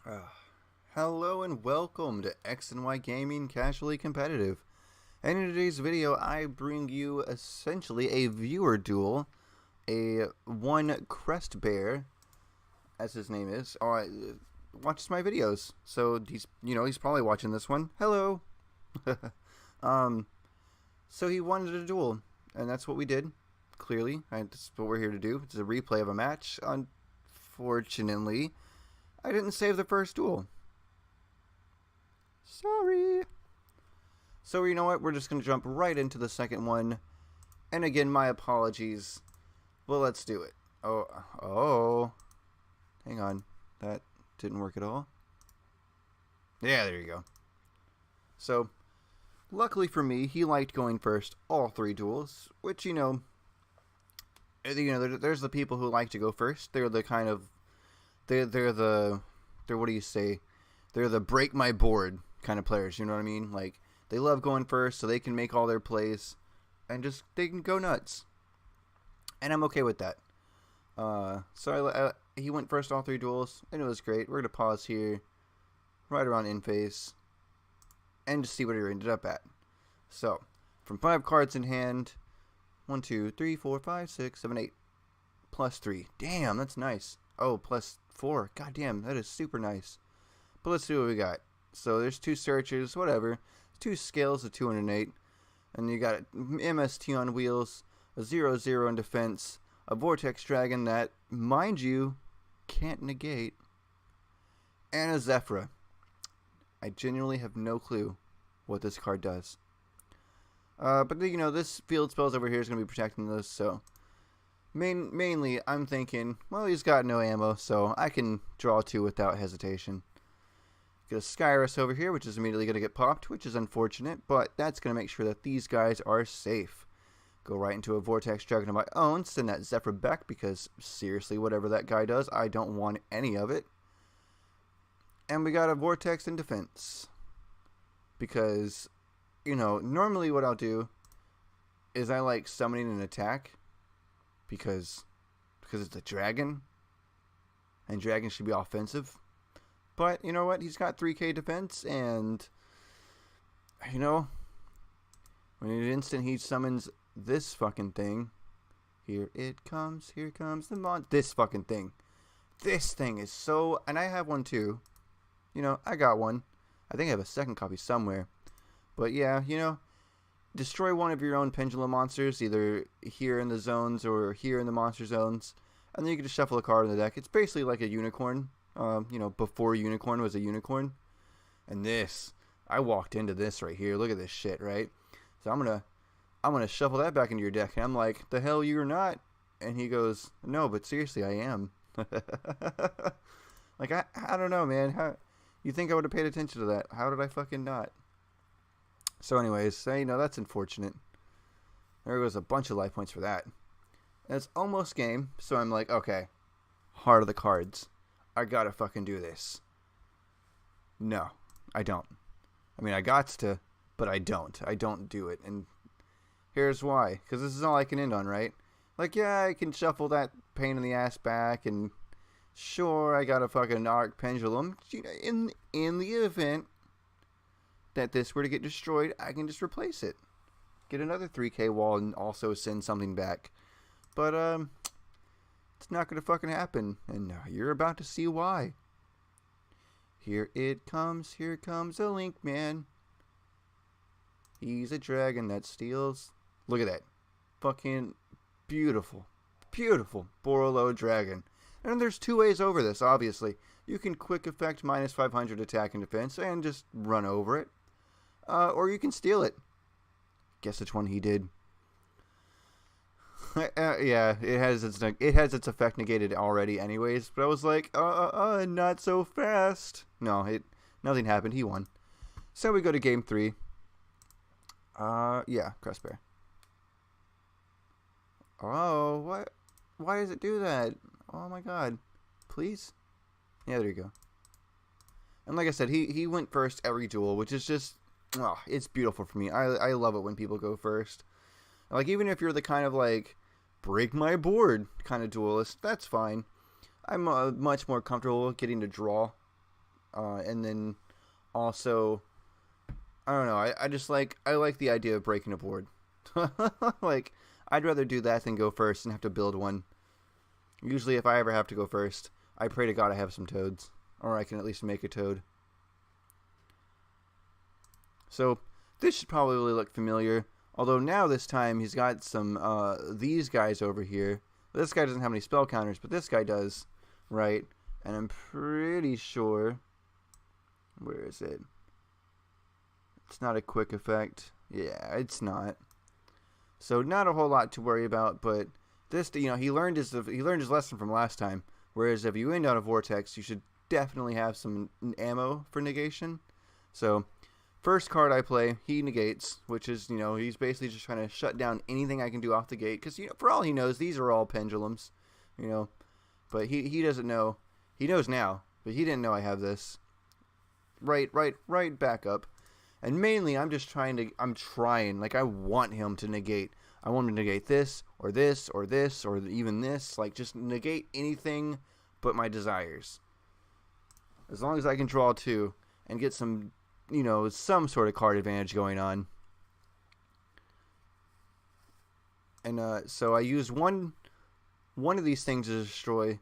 Uh, Hello and welcome to X and Y Gaming Casually Competitive. And in today's video, I bring you essentially a viewer duel. A one Crestbear, as his name is, watches my videos. So he's probably watching this one. Hello. So he wanted a duel, and that's what we did. Clearly, that's what we're here to do. It's a replay of a match. Unfortunately, I didn't save the first duel. Sorry. So you know what? We're just going to jump right into the second one. And again, my apologies. Well, let's do it. Oh. Hang on. That didn't work at all. Yeah, there you go. So, luckily for me, he liked going first all three duels, which, there's the people who like to go first. They're the kind of, they're what do you say? They're the break my board kind of players, you know what I mean? Like, they love going first so they can make all their plays and they can go nuts. And I'm okay with that. So he went first all three duels, and it was great. We're going to pause here, right around in phase, and just see what he ended up at. So, from 5 cards in hand, 1, 2, 3, 4, 5, 6, 7, 8, plus 3. Damn, that's nice. Oh, plus 4. God damn, that is super nice. But let's see what we got. So there's 2 searchers, whatever. 2 scales of 208. And you got MST on wheels, a 0-0 in defense, a Vortex Dragon that, mind you, can't negate, and a Zephyra. I genuinely have no clue what this card does. But this field spells over here is going to be protecting those, so mainly I'm thinking, well, he's got no ammo, so I can draw 2 without hesitation. Get a Skyrus over here, which is immediately going to get popped, which is unfortunate, but that's going to make sure that these guys are safe. Go right into a Vortex Dragon of my own, send that Zephyr back, because seriously, whatever that guy does, I don't want any of it. And we got a Vortex in defense. Because, normally what I'll do is I like summoning an attack, because it's a dragon, and dragons should be offensive. But, you know what? He's got 3k defense, and, when in an instant he summons this fucking thing. Here comes the this fucking thing. This thing is so, and I have one too. I got one. I think I have a second copy somewhere. But yeah, destroy one of your own pendulum monsters, either here in the zones or here in the monster zones. And then you can just shuffle a card in the deck. It's basically like a unicorn. Before unicorn was a unicorn. And this, I walked into this right here. Look at this shit, right? So I'm gonna shuffle that back into your deck. And I'm like, the hell you're not? And he goes, no, but seriously, I am. Like, I don't know, man. How you think I would have paid attention to that? How did I fucking not? So anyways, that's unfortunate. There goes a bunch of life points for that. And it's almost game, so I'm like, okay, heart of the cards. I gotta fucking do this. No, I don't. I mean, I gots to, but I don't. I don't do it. And here's why. Because this is all I can end on, right? Like, yeah, I can shuffle that pain in the ass back, and sure, I got a fucking Arc Pendulum. In the event that this were to get destroyed, I can just replace it. Get another 3k wall and also send something back. But, it's not going to fucking happen. And you're about to see why. Here comes a Link Man. He's a dragon that steals. Look at that. Fucking beautiful. Beautiful Borolo dragon. And there's 2 ways over this, obviously. You can quick effect minus 500 attack and defense and just run over it. Or you can steal it. Guess which one he did. Yeah, it has its effect negated already anyways. But I was like, not so fast. No, nothing happened. He won. So we go to game 3. Yeah, Crestbear. Oh, what? Why does it do that? Oh my god. Please? Yeah, there you go. And like I said, he went first every duel, which is just, it's beautiful for me. I love it when people go first. Like, even if you're the kind of, like, break my board kind of duelist, that's fine. I'm much more comfortable getting to draw and then also, I don't know. I like the idea of breaking a board. Like, I'd rather do that than go first and have to build one. Usually, if I ever have to go first, I pray to God I have some toads, or I can at least make a toad. So this should probably look familiar. Although now this time he's got some these guys over here. This guy doesn't have any spell counters, but this guy does, right? And I'm pretty sure. Where is it? It's not a quick effect. Yeah, it's not. So not a whole lot to worry about, but this, he learned his lesson from last time. Whereas if you end on a vortex, you should definitely have some ammo for negation. So first card I play, he negates, which is, he's basically just trying to shut down anything I can do off the gate. Because, for all he knows, these are all pendulums, But he doesn't know. He knows now, but he didn't know I have this. Right back up. And mainly, I'm trying, like, I want him to negate. I want him to negate this, or this, or this, or even this. Like, just negate anything but my desires. As long as I can draw two and get some, some sort of card advantage going on. And so I used one of these things to destroy,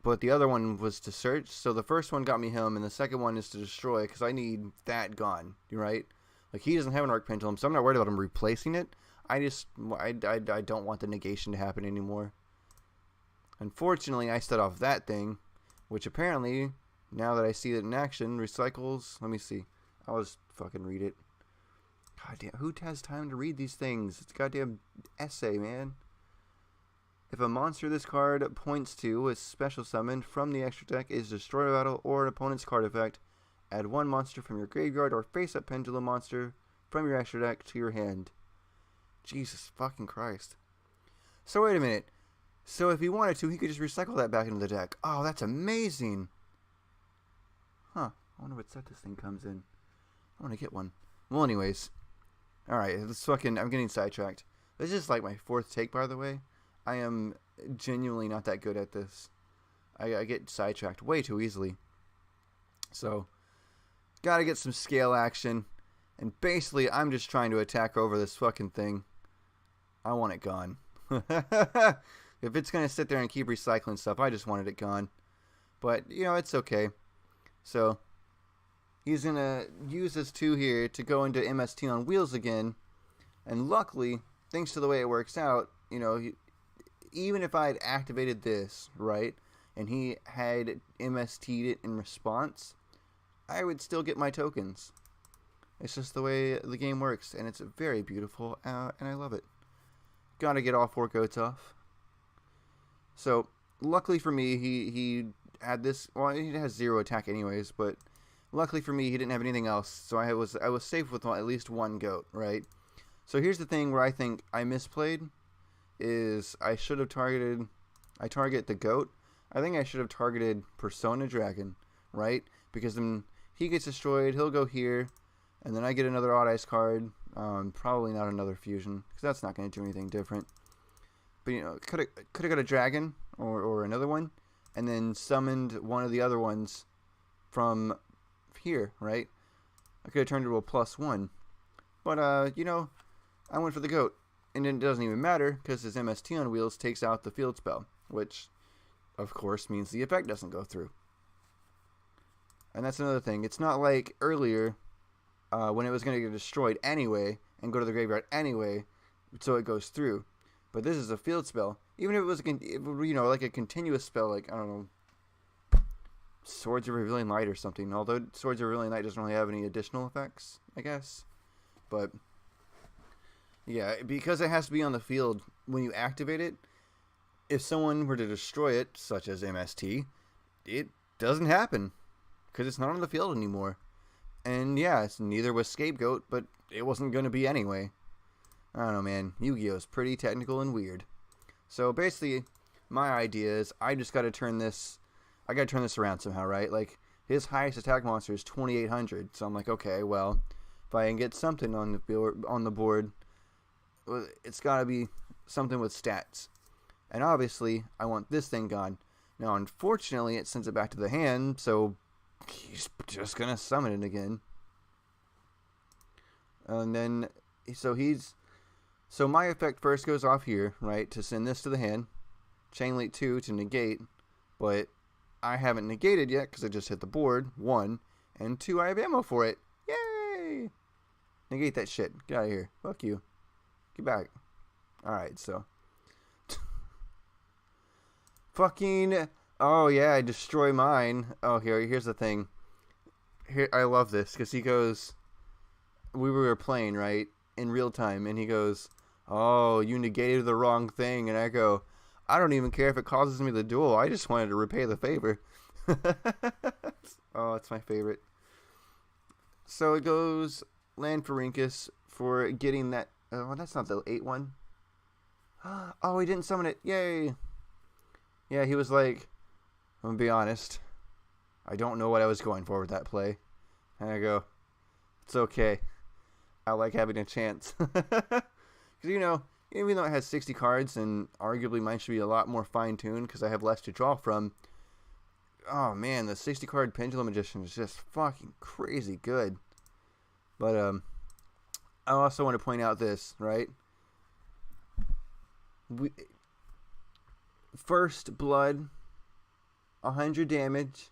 but the other one was to search. So the first one got me him, and the second one is to destroy, because I need that gone, right? Like, he doesn't have an arc pendulum, so I'm not worried about him replacing it. I don't want the negation to happen anymore. Unfortunately, I set off that thing, which apparently, now that I see it in action, recycles. Let me see. I'll just fucking read it. God damn, who has time to read these things? It's a goddamn essay, man. If a monster this card points to is special summoned from the extra deck, is destroyed by battle, or an opponent's card effect, add one monster from your graveyard or face-up pendulum monster from your extra deck to your hand. Jesus fucking Christ. So wait a minute. So if he wanted to, he could just recycle that back into the deck. Oh, that's amazing. Huh. I wonder what set this thing comes in. I want to get one. Well, anyways. Alright, I'm getting sidetracked. This is like my fourth take, by the way. I am genuinely not that good at this. I get sidetracked way too easily. So, gotta get some scale action. And basically, I'm just trying to attack over this fucking thing. I want it gone. If it's going to sit there and keep recycling stuff, I just wanted it gone. But, it's okay. So, he's going to use this 2 here to go into MST on wheels again. And luckily, thanks to the way it works out, even if I had activated this, right, and he had MST'd it in response, I would still get my tokens. It's just the way the game works, and it's very beautiful, and I love it. Gotta get all 4 goats off. So, luckily for me, he had this. Well, he has 0 attack anyways, but luckily for me, he didn't have anything else, so I was safe with at least 1 goat, right? So here's the thing where I think I misplayed, is I should have targeted. I target the goat. I think I should have targeted Persona Dragon, right? Because then he gets destroyed. He'll go here. And then I get another Odd Ice card, probably not another fusion, because that's not going to do anything different. But, could have got a dragon, or another one, and then summoned one of the other ones from here, right? I could have turned it to a +1. But, I went for the goat. And it doesn't even matter, because his MST on wheels takes out the field spell, which, of course, means the effect doesn't go through. And that's another thing. It's not like earlier, when it was going to get destroyed anyway and go to the graveyard anyway, so it goes through. But this is a field spell. Even if it was, like a continuous spell, like, I don't know, Swords of Revealing Light or something. Although Swords of Revealing Light doesn't really have any additional effects, I guess. But, yeah, because it has to be on the field when you activate it, if someone were to destroy it, such as MST, it doesn't happen. Because it's not on the field anymore. And yeah, neither was Scapegoat, but it wasn't going to be anyway. I don't know, man. Yu-Gi-Oh! Is pretty technical and weird. So basically, my idea is I just got to turn this... I got to turn this around somehow, right? Like, his highest attack monster is 2,800. So I'm like, okay, well, if I can get something on the board, it's got to be something with stats. And obviously, I want this thing gone. Now, unfortunately, it sends it back to the hand, so he's just gonna summon it again. And then, so my effect first goes off here, right, to send this to the hand. Chain Link 2 to negate, but I haven't negated yet because I just hit the board, 1, and 2, I have ammo for it. Yay! Negate that shit. Get out of here. Fuck you. Get back. Alright, so. Fucking, oh yeah, I destroy mine. Oh, here's the thing. Here, I love this, because he goes, we were playing, right, in real time, and he goes, oh, you negated the wrong thing, and I go, I don't even care if it causes me the duel, I just wanted to repay the favor. Oh, it's my favorite. So it goes land for Rinkus for getting that, oh, that's not the 8 one. Oh, he didn't summon it, yay. Yeah, he was like, I'm gonna be honest, I don't know what I was going for with that play. And I go, it's okay. I like having a chance. Because, you know, even though it has 60 cards and arguably mine should be a lot more fine-tuned because I have less to draw from, oh man, the 60 card Pendulum Magician is just fucking crazy good. But I also want to point out this, right? First blood, 100 damage,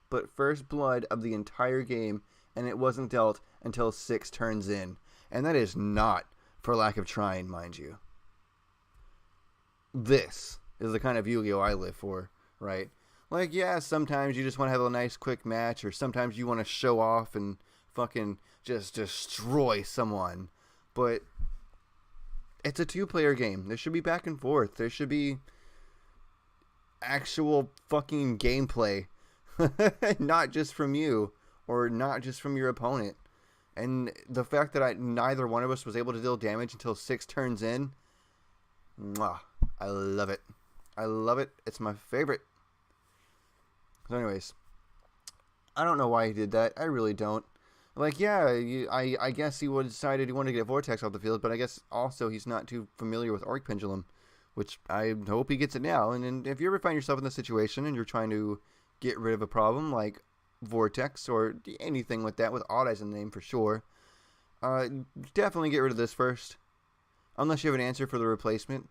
but first blood of the entire game, and it wasn't dealt until 6 turns in. And that is not for lack of trying, mind you. This is the kind of Yu-Gi-Oh! I live for, right? Like, yeah, sometimes you just want to have a nice quick match, or sometimes you want to show off and fucking just destroy someone. But it's a 2-player game. There should be back and forth. There should be actual fucking gameplay. Not just from you, or not just from your opponent. And the fact that neither one of us was able to deal damage until 6 turns in, mwah, I love it. I love it. It's my favorite. So anyways, I don't know why he did that. I really don't. Like, yeah, I guess he would have decided he wanted to get Vortex off the field, but I guess also he's not too familiar with Arc Pendulum, which I hope he gets it now. And if you ever find yourself in this situation and you're trying to get rid of a problem like Vortex or anything like that with Odd Eyes in the name for sure, definitely get rid of this first. Unless you have an answer for the replacement,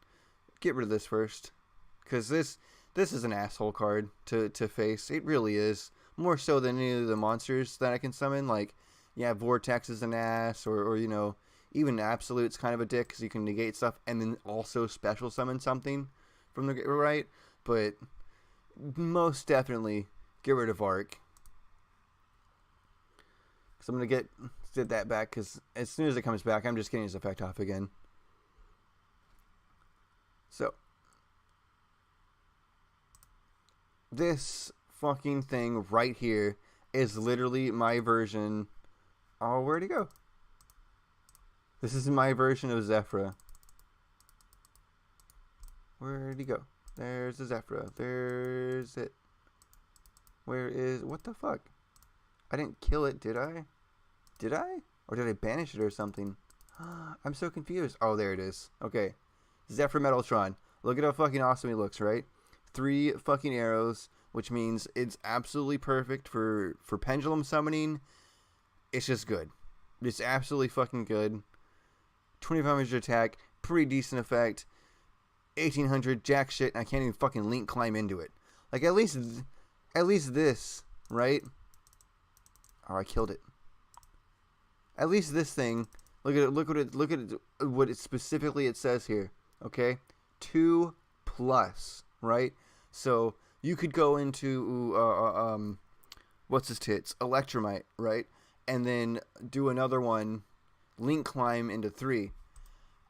get rid of this first. Because this is an asshole card to face. It really is. More so than any of the monsters that I can summon. Like, yeah, Vortex is an ass, or you know, even Absolute's kind of a dick because you can negate stuff and then also special summon something from the right. But most definitely get rid of Arc. So I'm going to get that back because as soon as it comes back, I'm just getting his effect off again. So this fucking thing right here is literally my version. Oh, where'd he go? This is my version of Zephyra. Where'd he go? There's the Zephyra. There's it. Where is... What the fuck? I didn't kill it, did I? Did I? Or did I banish it or something? I'm so confused. Oh, there it is. Okay. Zephyr Metaltron. Look at how fucking awesome he looks, right? 3 fucking arrows, which means it's absolutely perfect for pendulum summoning. It's just good. It's absolutely fucking good. 2500 attack, pretty decent effect. 1800 jack shit, and I can't even fucking link climb into it. Like at least this, right? Oh, I killed it. At least this thing. Look at what it specifically it says here. Okay, 2+, right? So you could go into what's his tits, Electromite, right? And then do another one, link climb into 3.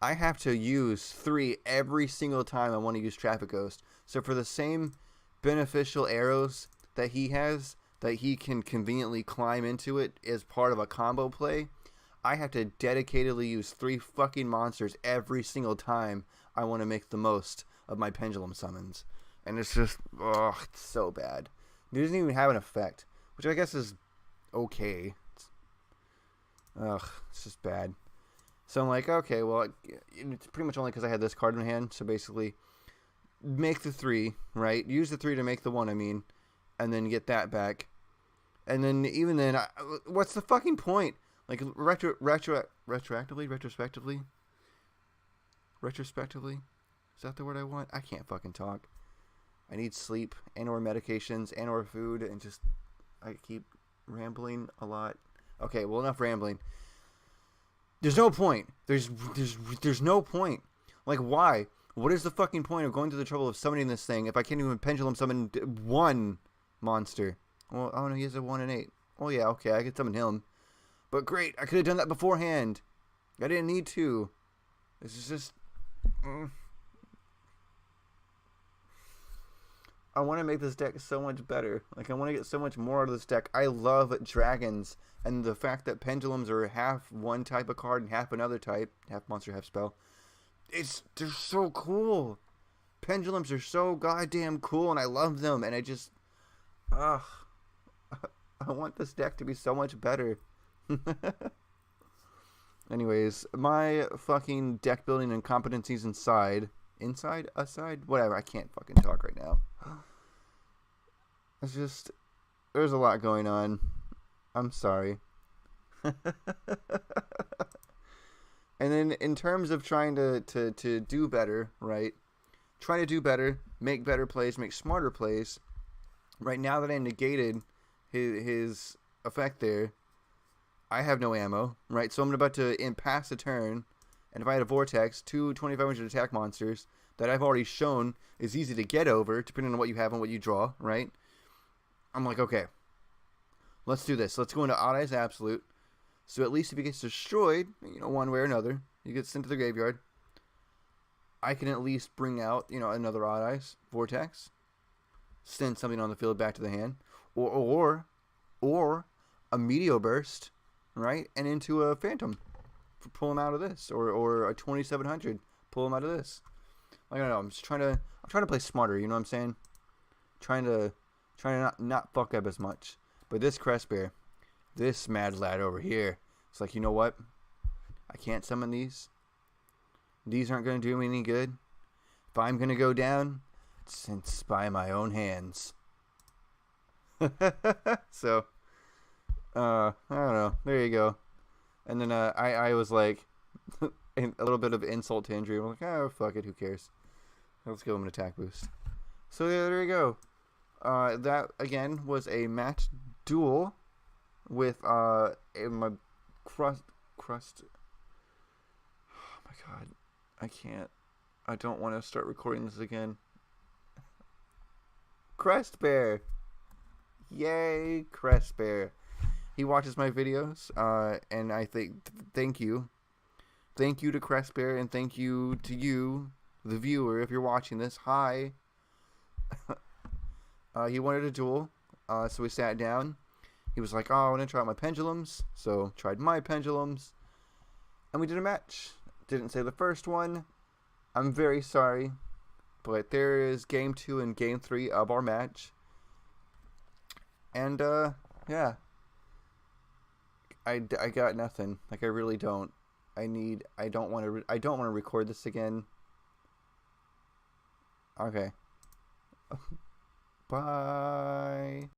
I have to use 3 every single time I want to use Traffic Ghost. So for the same beneficial arrows that he has, that he can conveniently climb into it as part of a combo play, I have to dedicatedly use 3 fucking monsters every single time I want to make the most of my pendulum summons. And it's just, ugh, it's so bad. It doesn't even have an effect, which I guess is okay. It's just bad. So I'm like, okay, well, it's pretty much only because I had this card in hand. So basically, make the 3, right? Use the 3 to make the 1, I mean, and then get that back. And then even then, what's the fucking point? Like retrospectively, is that the word I want? I can't fucking talk. I need sleep and or medications and or food, and just I keep rambling a lot. Okay, well, enough rambling. There's no point. There's no point. Like, why? What is the fucking point of going through the trouble of summoning this thing if I can't even pendulum summon one monster? Well, oh no, he has a 1 and 8. Oh yeah, okay, I could summon him. But great, I could have done that beforehand. I didn't need to. This is just... I want to make this deck so much better. Like, I want to get so much more out of this deck. I love dragons. And the fact that pendulums are half one type of card and half another type. Half monster, half spell. They're so cool. Pendulums are so goddamn cool, and I love them. And I just... I want this deck to be so much better. Anyways, my fucking deck building and competencies aside, whatever, I can't fucking talk right now. It's just, there's a lot going on. I'm sorry. And then in terms of trying to do better, right? Trying to do better, make better plays, make smarter plays. Right now that I negated his effect there, I have no ammo, right? So I'm about to pass a turn, and if I had a Vortex, 2,500 attack monsters that I've already shown is easy to get over, depending on what you have and what you draw, right? I'm like, okay, let's do this. Let's go into Odd Eyes Absolute. So at least if he gets destroyed, one way or another, he gets sent to the graveyard, I can at least bring out, another Odd Eyes Vortex, send something on the field back to the hand, or a Meteor Burst, right, and into a Phantom, pull him out of this, or a 2,700, pull him out of this. I don't know. I'm trying to play smarter. You know what I'm saying? Trying to not fuck up as much. But this Crestbear, this mad lad over here, it's like, you know what? I can't summon these. These aren't going to do me any good. If I'm going to go down, it's by my own hands. So, I don't know. There you go. And then I was like, a little bit of insult to injury. I'm like, oh, fuck it. Who cares? Let's give him an attack boost. So there you go. That, again, was a match duel with my crust. Oh, my God. I can't. I don't want to start recording this again. Crestbear. Yay, Crestbear. He watches my videos, and I thank you. Thank you to Crestbear, and thank you to you, the viewer, if you're watching this. Hi. He wanted a duel, so we sat down. He was like, oh, I want to try out my pendulums. So tried my pendulums, and we did a match. Didn't say the first one. I'm very sorry, but there is game 2 and game 3 of our match. And, yeah. I got nothing. Like, I really don't. I don't want to record this again. Okay. Bye.